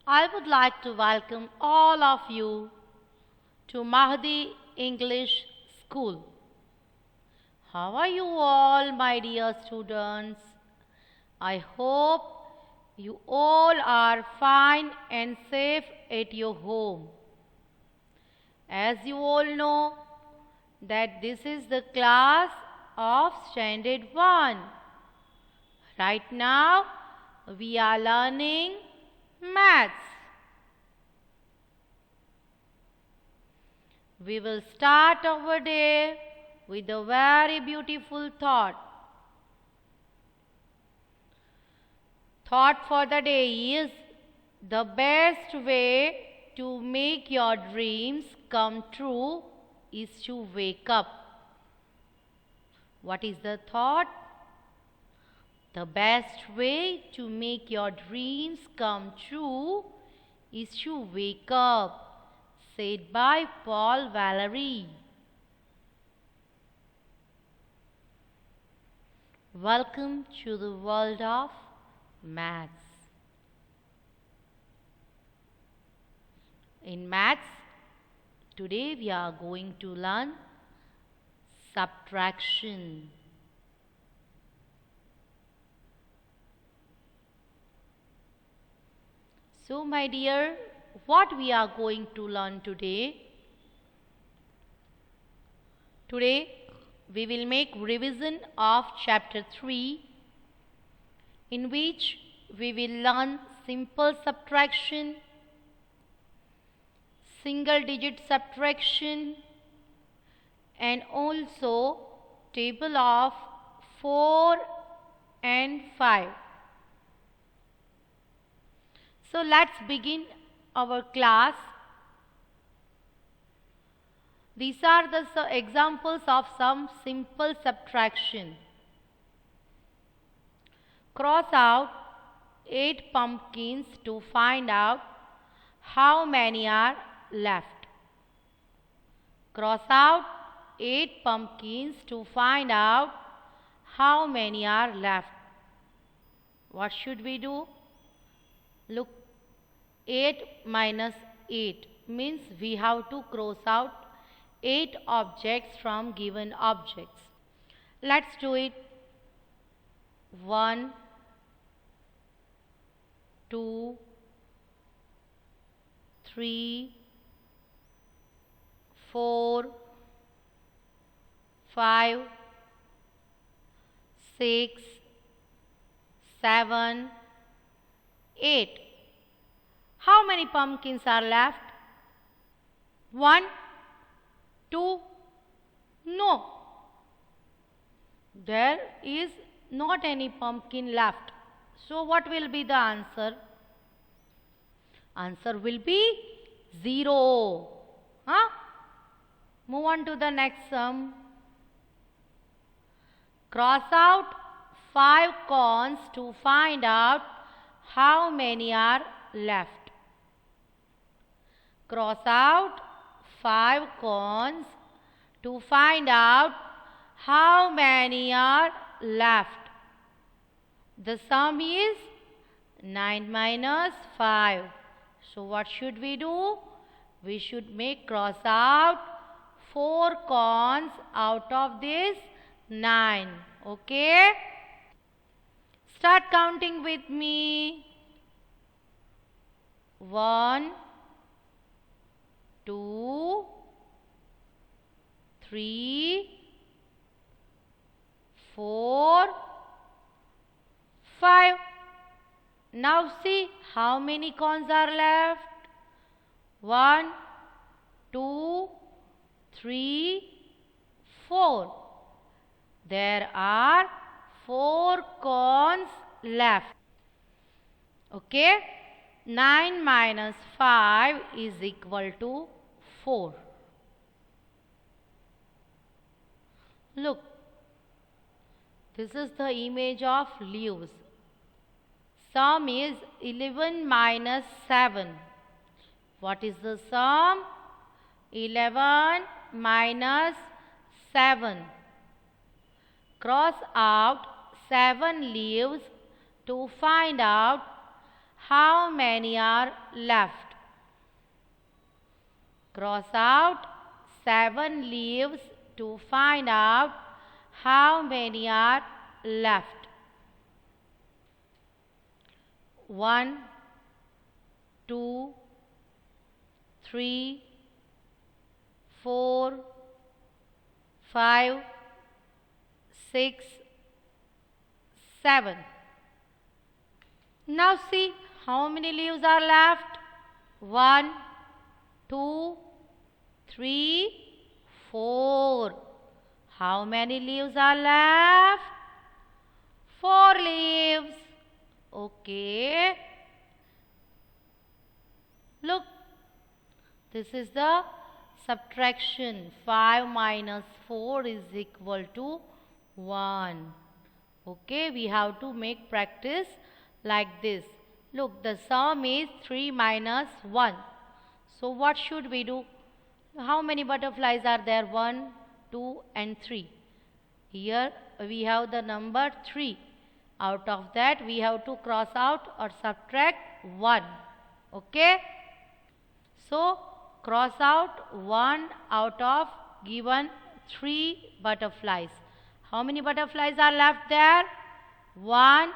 I would like to welcome all of you to Mahdi English School. How are you all, my dear students? I hope you all are fine and safe at your home. As you all know that this is the class of Standard 1. Right now we are learning maths. We will start our day with a very beautiful thought. Thought for the day is the best way to make your dreams come true is to wake up. What is the thought? The best way to make your dreams come true is to wake up, said by Paul Valery. Welcome to the world of maths. In maths, today we are going to learn subtraction. So, my dear, what we are going to learn today? Today, we will make revision of chapter 3, in which we will learn simple subtraction, single digit subtraction, and also table of 4 and 5. So let's begin our class. These are the examples of some simple subtraction. Cross out 8 pumpkins to find out how many are left. Cross out 8 pumpkins to find out how many are left. What should we do? Look, 8 minus 8 means we have to cross out 8 objects from given objects. Let's do it. 1, 2, 3, 4, 5, 6, 7, 8. How many pumpkins are left? 1, 2, no. There is not any pumpkin left. So what will be the answer? Answer will be 0. Move on to the next sum. Cross out 5 cones to find out how many are left. Cross out 5 cones to find out how many are left. The sum is 9 minus 5. So what should we do? We should make cross out 4 cones out of this 9. Okay? Start counting with me. 1, 2, 3, 4, 5. Now see how many cones are left. 1, 2, 3, 4. There are 4 cones left. Okay? 9 minus 5 is equal to 4. Look, this is the image of leaves. Sum is 11 minus 7. What is the sum? 11 minus 7. Cross out 7 leaves to find out how many are left. Cross out 7 leaves to find out how many are left. 1, 2, 3, 4, 5, 6, 7. Now see how many leaves are left. 1, 2, 3, 4. How many leaves are left? 4 leaves. Okay. Look, this is the subtraction. 5 minus 4 is equal to 1. Okay, we have to make practice like this. Look, the sum is 3 minus 1. So what should we do? How many butterflies are there? 1, 2 and 3. Here we have the number 3. Out of that we have to cross out or subtract 1. Okay. So cross out 1 out of given 3 butterflies. How many butterflies are left there? 1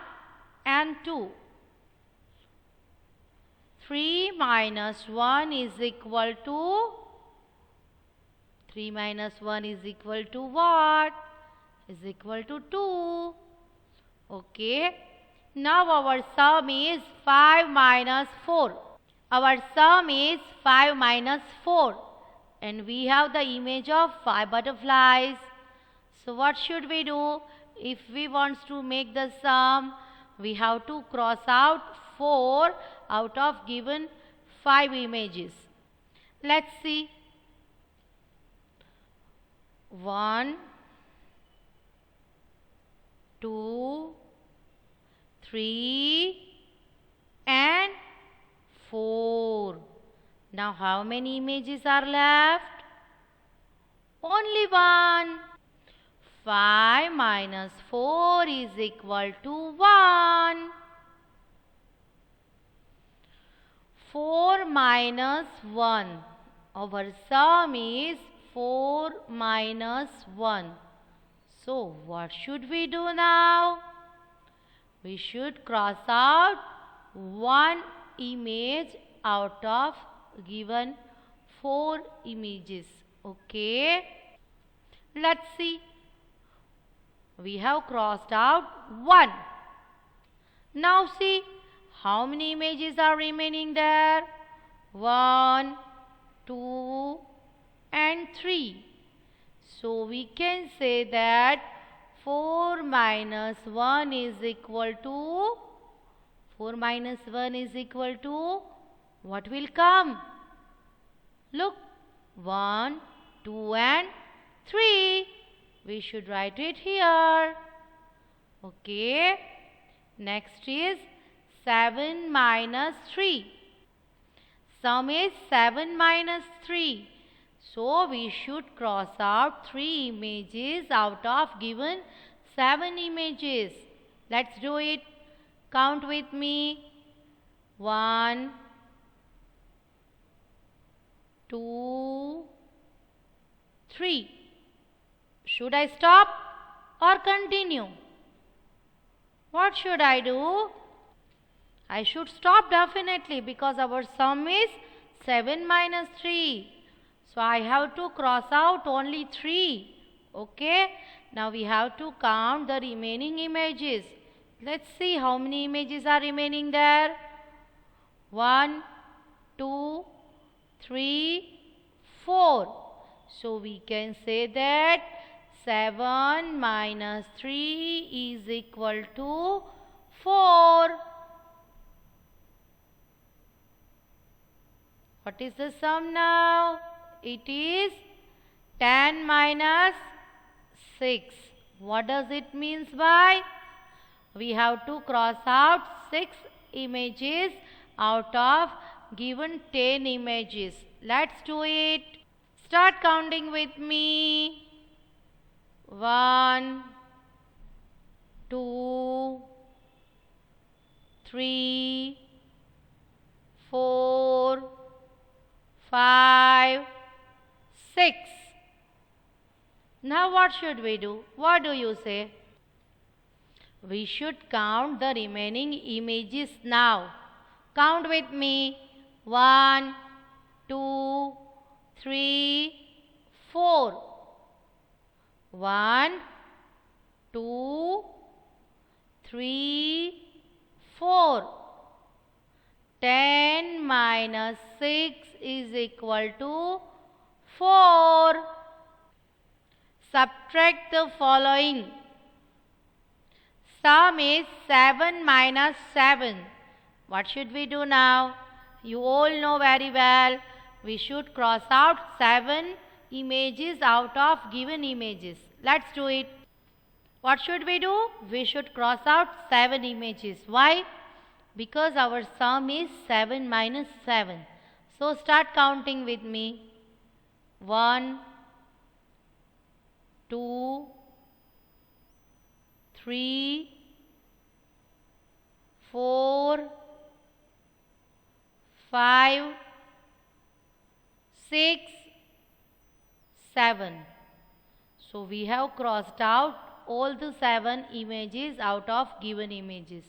and 2. 3 minus 1 is equal to 3 minus 1 is equal to what? Is equal to 2. Okay. Now our sum is 5 minus 4. Our sum is 5 minus 4. And we have the image of 5 butterflies. So what should we do? If we want to make the sum, we have to cross out 4 out of given 5 images. Let's see. 1, 2, 3 and 4. Now how many images are left? Only 1. 5 minus 4 is equal to 1. 4 minus 1. Our sum is 4 minus 1. So what should we do now? We should cross out 1 image out of given 4 images. Okay. Let's see. We have crossed out 1. Now see how many images are remaining there. 1, 2 and 3. So we can say that 4 minus 1 is equal to 4 minus 1 is equal to what will come? Look, 1, 2 and 3. We should write it here. Okay. Next is 7 minus 3. Sum is 7 minus 3. So we should cross out 3 images out of given 7 images. Let's do it. Count with me. 1, 2, 3. Should I stop or continue? What should I do? I should stop definitely because our sum is 7 minus 3. So I have to cross out only 3. Okay. Now we have to count the remaining images. Let's see how many images are remaining there. 1, 2, 3, 4. So we can say that 7 minus 3 is equal to 4. What is the sum now? It is 10 minus 6. What does it mean by? We have to cross out 6 images out of given 10 images. Let's do it. Start counting with me. 1, 2, 3, 4, 5, 6. Now what should we do? What do you say? We should count the remaining images now. Count with me. 1, 2, 3, 4. 1, 2, 3, 4. 10 minus 6 is equal to 4. Subtract the following. Sum is 7 minus 7. What should we do now? You all know very well. We should cross out 7 images out of given images. Let's do it. What should we do? We should cross out 7 images. Why? Because our sum is 7 minus 7. So start counting with me. 1, 2, 3, 4, 5, 6, 7. So we have crossed out all the 7 images out of given images.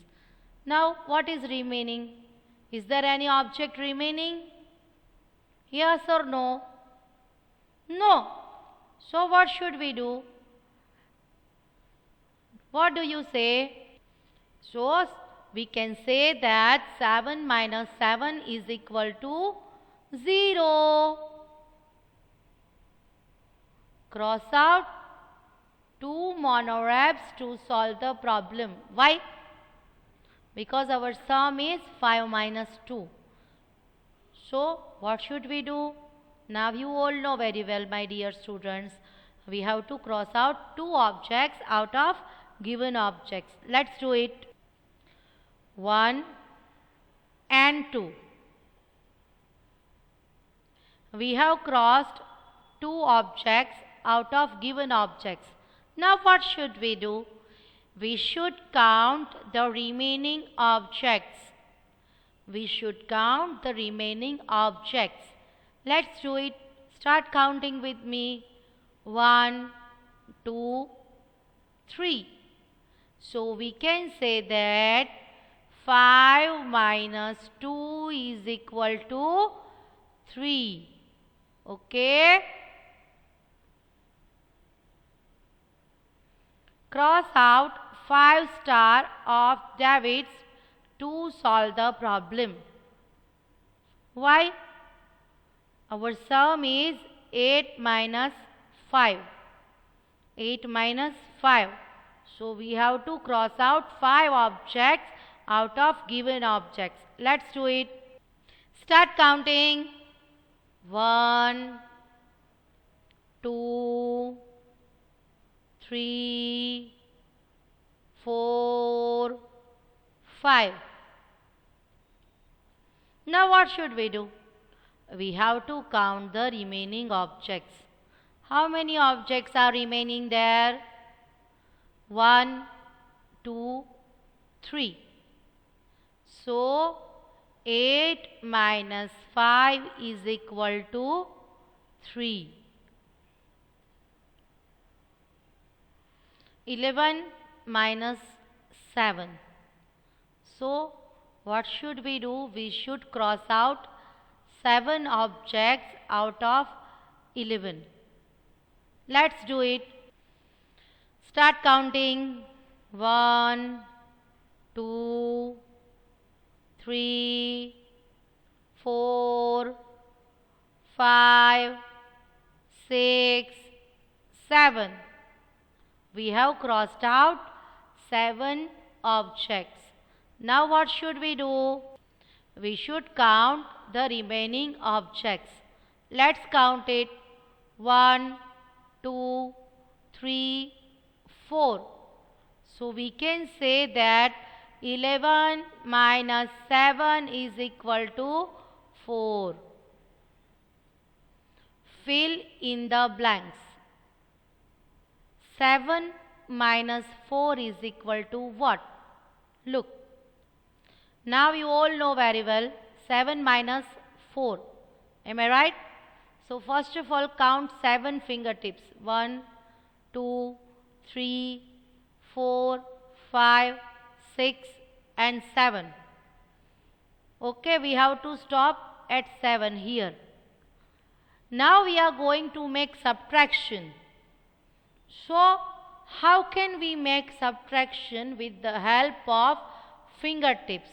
Now what is remaining? Is there any object remaining? Yes or no? No. So what should we do? What do you say? So we can say that 7 minus 7 is equal to 0. Cross out 2 monoraphs to solve the problem. Why? Because our sum is 5 minus 2. So what should we do? Now you all know very well, my dear students. We have to cross out 2 objects out of given objects. Let's do it. 1 and 2. We have crossed 2 objects out of given objects. Now what should we do? We should count the remaining objects. We should count the remaining objects. Let's do it. Start counting with me. 1, 2, 3. So we can say that 5 minus 2 is equal to 3. Okay? Cross out 5 star of David's to solve the problem. Why? Our sum is 8 minus 5. 8 minus 5. So we have to cross out 5 objects out of given objects. Let's do it. Start counting. 1, 2, 3, 4, 5. Now what should we do? We have to count the remaining objects. How many objects are remaining there? 1, 2, 3. So 8 minus 5 is equal to 3. 11 minus 7. So what should we do? We should cross out 7 objects out of 11. Let's do it. Start counting. 1, 2, 3, 4, 5, 6, 7. We have crossed out 7 objects. Now what should we do? We should count the remaining objects. Let's count it. 1, 2, 3, 4. So we can say that 11 minus 7 is equal to 4. Fill in the blanks. 7 minus 4 is equal to what? Look. Now you all know very well 7 minus 4. Am I right? So first of all, count 7 fingertips. 1, 2, 3, 4, 5, 6 and 7. Okay, we have to stop at 7 here. Now we are going to make subtraction. So how can we make subtraction with the help of fingertips?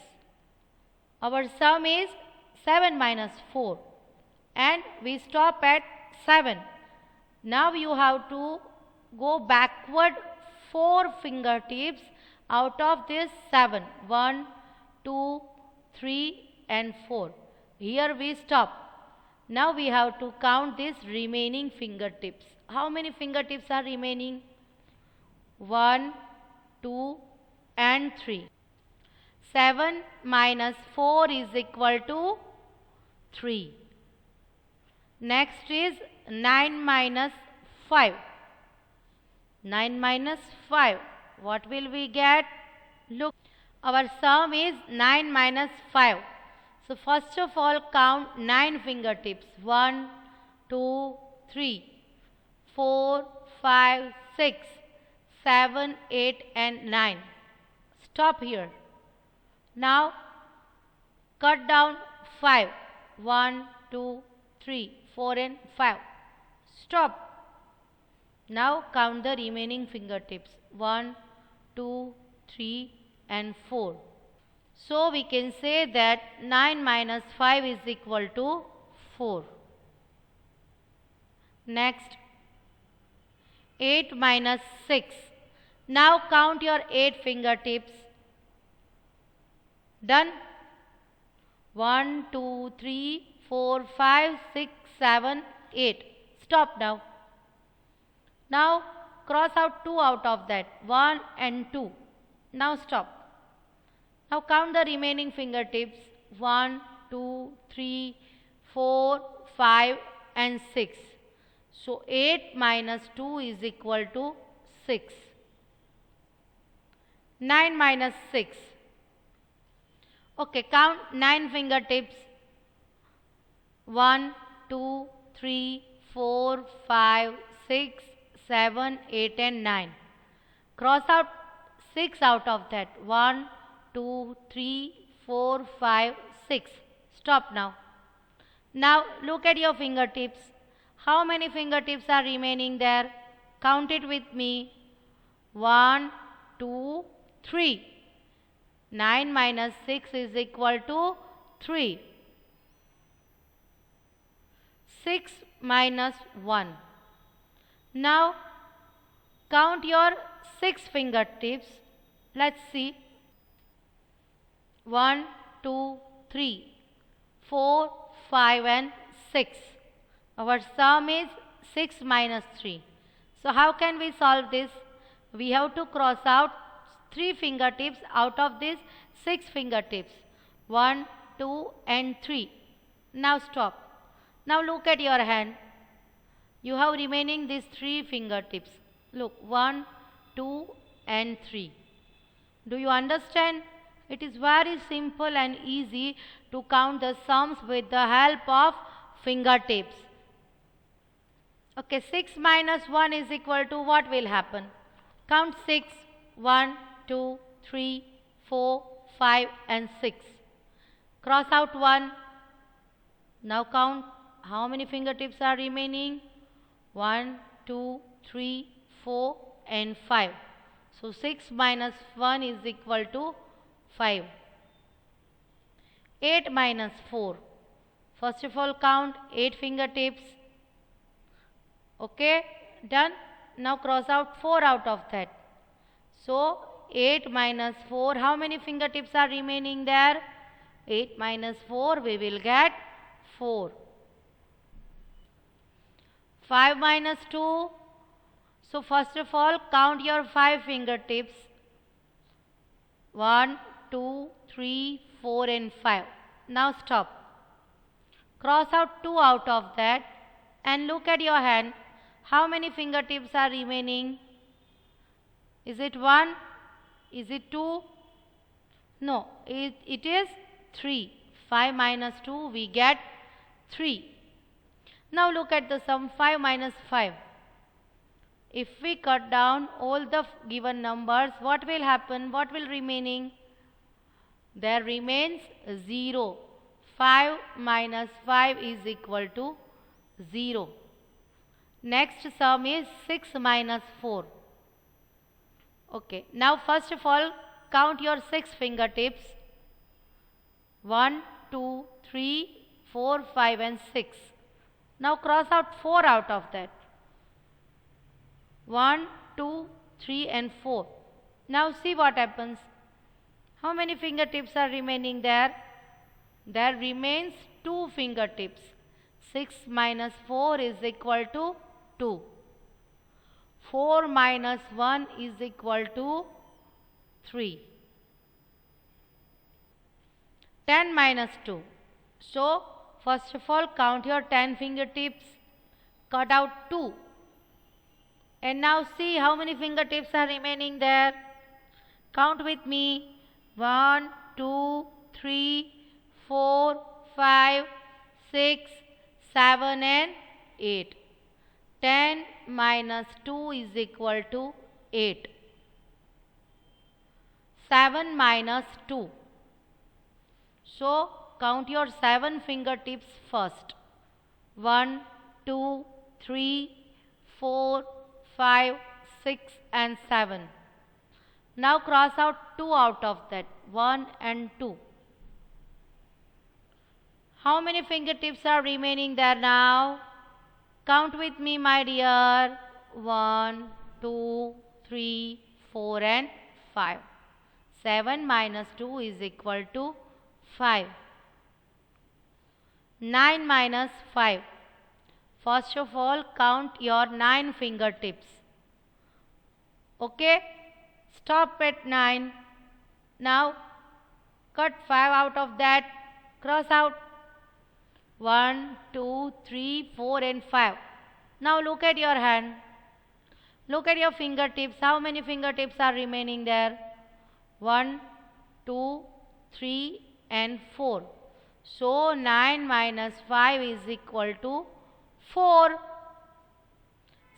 Our sum is 7 minus 4 and we stop at 7. Now you have to go backward 4 fingertips out of this 7. 1, 2, 3 and 4. Here we stop. Now we have to count these remaining fingertips. How many fingertips are remaining? 1, 2 and 3. 7 minus 4 is equal to 3. Next is 9 minus 5. 9 minus 5. What will we get? Look, our sum is 9 minus 5. So first of all, count 9 fingertips. 1, 2, 3, 4, 5, 6, 7, 8 and 9. Stop here. Now cut down 5. 1, 2, 3, 4 and 5. Stop. Now count the remaining fingertips. 1, 2, 3 and 4. So we can say that 9 minus 5 is equal to 4. Next, 8 minus 6. Now count your 8 fingertips. Done? 1, 2, 3, 4, 5, 6, 7, 8. Stop now. Now cross out 2 out of that. 1 and 2. Now stop. Now count the remaining fingertips. 1, 2, 3, 4, 5 and 6. So 8 minus 2 is equal to 6. 9 minus 6. Okay, count 9 fingertips. 1, 2, 3, 4, 5, 6, 7, 8 and 9. Cross out 6 out of that. 1, 2, 3, 4, 5, 6. Stop now. Now look at your fingertips. How many fingertips are remaining there? Count it with me. 1, 2, 3. 9 minus 6 is equal to 3. 6 minus 1. Now count your 6 fingertips. Let's see. 1, 2, 3, 4, 5 and 6. Our sum is 6 minus 3. So how can we solve this? We have to cross out 3 fingertips out of these 6 fingertips. 1, 2 and 3. Now stop. Now look at your hand. You have remaining these 3 fingertips. Look, 1, 2 and 3. Do you understand? It is very simple and easy to count the sums with the help of fingertips. Okay, 6 minus 1 is equal to what will happen? Count 6. 1, 2, 3, 4, 5 and 6. Cross out 1. Now count how many fingertips are remaining? 1, 2, 3, 4 and 5. So 6 minus 1 is equal to 5. 8 minus 4. First of all, count 8 fingertips. Okay, done. Now cross out 4 out of that. So 8 minus 4, how many fingertips are remaining there? 8 minus 4, we will get 4. 5 minus 2. So first of all, count your 5 fingertips. 1, 2, 3, 4 and 5. Now stop. Cross out 2 out of that and look at your hand. How many fingertips are remaining? Is it 1? Is it 2? No, it is 3. 5 minus 2, we get 3. Now look at the sum 5 minus 5. If we cut down all the given numbers, what will happen? What will remaining? There remains 0. 5 minus 5 is equal to 0. Next sum is 6 minus 4. Okay, now first of all, count your 6 fingertips. 1, 2, 3, 4, 5 and 6. Now cross out 4 out of that. 1, 2, 3 and 4. Now see what happens. How many fingertips are remaining there? There remains 2 fingertips. 6 minus 4 is equal to 2. 4 minus 1 is equal to 3. 10 minus 2. So, first of all, count your 10 fingertips. Cut out 2. And now see how many fingertips are remaining there. Count with me. 1, 2, 3, 4, 5, 6, 7 and 8. 10 minus 2 is equal to 8. 7 minus 2. So, count your 7 fingertips first. 1, 2, 3, 4, 5, 6 and 7. Now cross out 2 out of that. 1 and 2. How many fingertips are remaining there now? Count with me, my dear. 1, 2, 3, 4 and 5. 7 minus 2 is equal to 5. 9 minus 5. First of all, count your 9 fingertips. Okay? Stop at 9. Now, cut 5 out of that. Cross out 1, 2, 3, 4 and 5. Now look at your hand. Look at your fingertips. How many fingertips are remaining there? 1, 2, 3 and 4. So 9 minus 5 is equal to 4.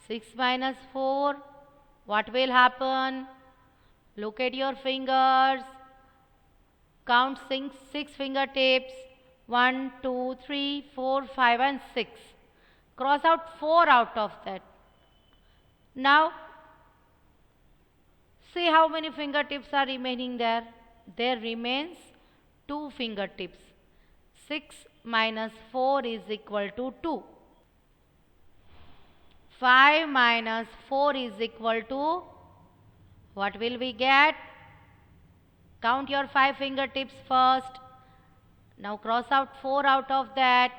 6 minus 4. What will happen? Look at your fingers. Count 6 fingertips. 1, 2, 3, 4, 5 and 6. Cross out 4 out of that. Now, see how many fingertips are remaining there. There remains 2 fingertips. 6 minus 4 is equal to 2. 5 minus 4 is equal to, what will we get? Count your 5 fingertips first. Now cross out 4 out of that.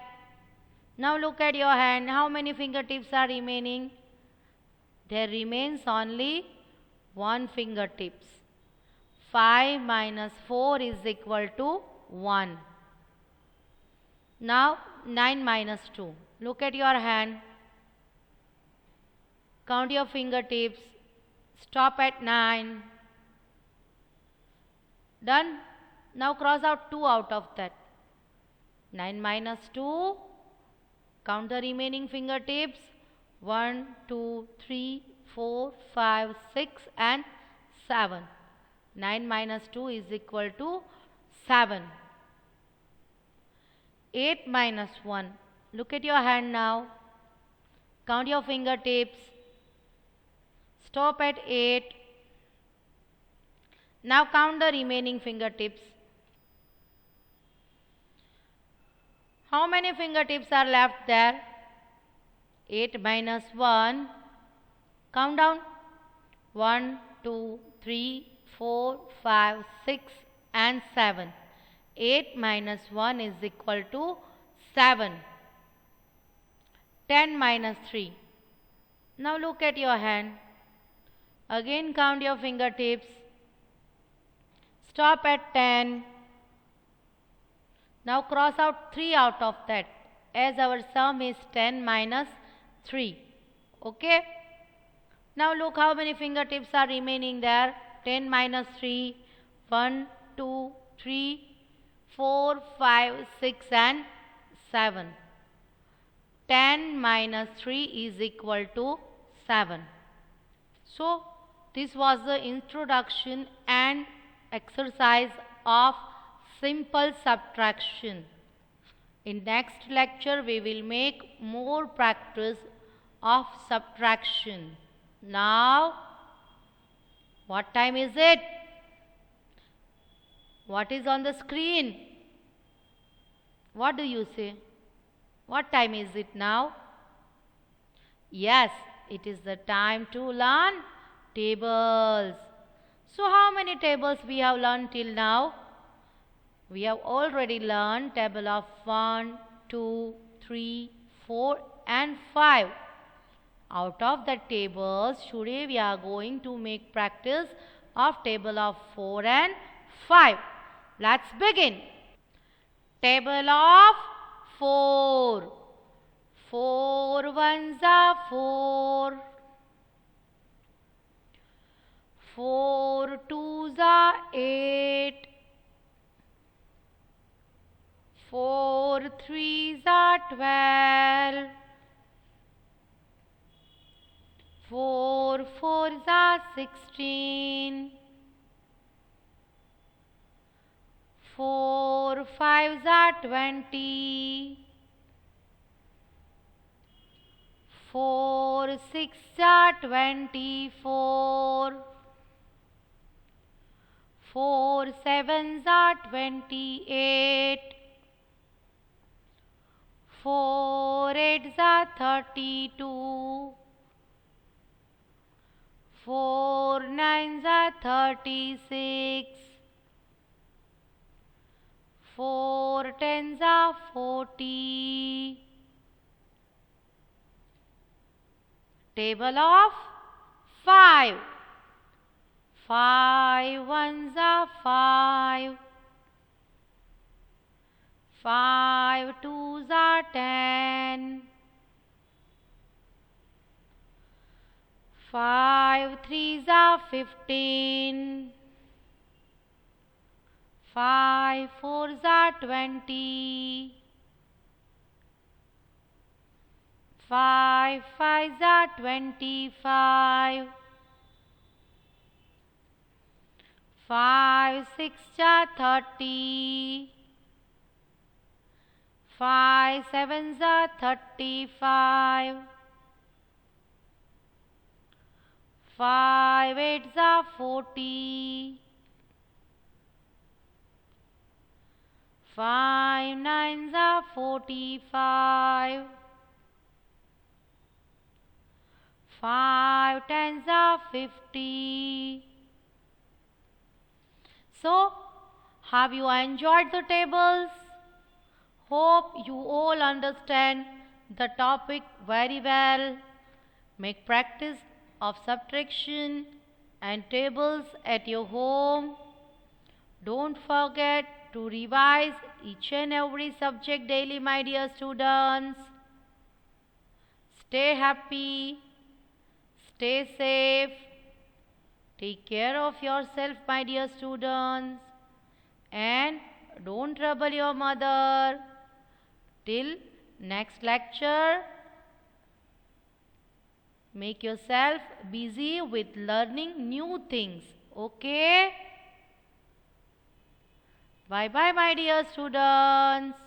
Now look at your hand. How many fingertips are remaining? There remains only 1 fingertips. 5 minus 4 is equal to 1. Now 9 minus 2. Look at your hand. Count your fingertips. Stop at 9. Done? Now cross out 2 out of that. 9 minus 2. Count the remaining fingertips. 1, 2, 3, 4, 5, 6 and 7. 9 minus 2 is equal to 7. 8 minus 1. Look at your hand now. Count your fingertips. Stop at 8. Now count the remaining fingertips. How many fingertips are left there? 8 minus 1. Count down. 1, 2, 3, 4, 5, 6 and 7. 8 minus 1 is equal to 7. 10 minus 3. Now look at your hand. Again count your fingertips. Stop at 10. Now cross out 3 out of that, as our sum is 10 minus 3. Okay? Now look how many fingertips are remaining there. 10 minus 3. 1, 2, 3, 4, 5, 6 and 7. 10 minus 3 is equal to 7. So, this was the introduction and exercise of simple subtraction. In next lecture, we will make more practice of subtraction. Now, what time is it? What is on the screen? What do you say? What time is it now? Yes, it is the time to learn tables. So how many tables we have learned till now? We have already learned table of 1, 2, 3, 4 and 5. Out of the tables, today we are going to make practice of table of 4 and 5. Let's begin. Table of 4. 4 ones are 4. 4 twos are 8. 4 threes are 12. 4 fours are 16. 4 fives are 20. 4 sixes are 24. 4 sevens are 28. 4 eights are 32. 4 nines are 36. 4 tens are 40. Table of 5. 5 ones are 5. 5 twos are 10. 5 threes are 15. 5 fours are 20. 5 fives are 25. 5 sixes are 30. 5 sevens are 35. 5 eights are 40. 5 nines are 45. 5 tens are 50. So, have you enjoyed the tables? Hope you all understand the topic very well. Make practice of subtraction and tables at your home. Don't forget to revise each and every subject daily, my dear students. Stay happy, stay safe, take care of yourself, my dear students, and don't trouble your mother. Till next lecture, make yourself busy with learning new things. Okay? Bye bye, my dear students.